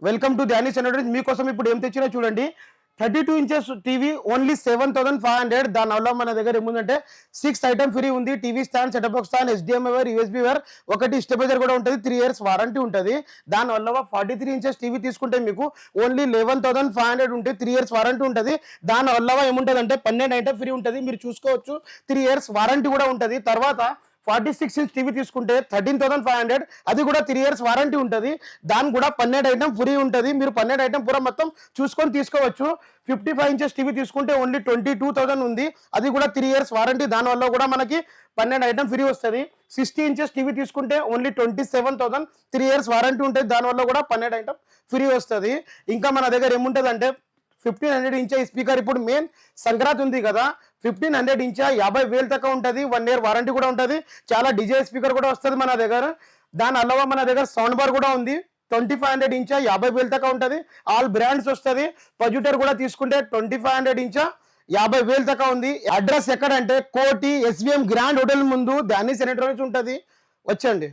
Welcome to Dhyani సెనటరీస్. మీకోసం ఇప్పుడు ఏం తెచ్చినా చూడండి. 32 ఇంచెస్ టీవీ ఓన్లీ 7,500. దానివల్ల మన దగ్గర ఏముందంటే 6 ఐటమ్ ఫ్రీ ఉంది. TV stand, setup box stand, HDMI wire, USB wire, ఒకటి స్టెబిలైజర్ కూడా ఉంటుంది. 3 years వారంటీ ఉంటుంది. దానివల్ల 43 ఇంచెస్ టీవీ తీసుకుంటే మీకు ఓన్లీ 11,500 ఉంటే 3 years వారంటీ ఉంటుంది. దానివల్ల ఏముంటుంది అంటే 12 ఐటమ్ ఫ్రీ ఉంటుంది. మీరు చూసుకోవచ్చు. 3 years వారంటీ కూడా ఉంటుంది. తర్వాత 46 ఇంచ్ టీవీ తీసుకుంటే 13,500, అది కూడా 3 years వారంటీ ఉంటుంది. దాని కూడా 12 ఐటమ్ ఫ్రీ ఉంటుంది. మీరు 12 ఐటమ్ పూరా మొత్తం చూసుకొని తీసుకోవచ్చు. 55 ఇంచెస్ టీవీ తీసుకుంటే ఓన్లీ 22,000 ఉంది. అది కూడా 3 years వారంటీ. దానివల్ల కూడా మనకి 12 ఐటమ్ ఫ్రీ వస్తుంది. 60 ఇంచెస్ టీవీ తీసుకుంటే ఓన్లీ 27,000, 3 years వారంటీ ఉంటుంది. దానివల్ల కూడా 12 ఐటమ్ ఫ్రీ వస్తుంది. ఇంకా మన దగ్గర ఏముంటుంది అంటే 1500 ఇంచ్ స్పీకర్. ఇప్పుడు మెయిన్ సంక్రాంతి ఉంది కదా, 1500 ఇంచ్ 50,000 దాకా ఉంటుంది. 1 year వారంటీ కూడా ఉంటుంది. చాలా డిజే స్పీకర్ కూడా వస్తుంది మన దగ్గర. దాని అలవా మన దగ్గర సౌండ్ బార్ కూడా ఉంది. 2500 ఇంచ్ 50,000 దాకా ఉంటుంది. ఆల్ బ్రాండ్స్ వస్తుంది. ప్రొజెక్టర్ కూడా తీసుకుంటే 2500 ఇంచ్ 50,000 దాకా ఉంది. అడ్రస్ ఎక్కడంటే కోటి SVM గ్రాండ్ హోటల్ ముందు ధ్యాని సెనటరీస్ ఉంటుంది. వచ్చండి.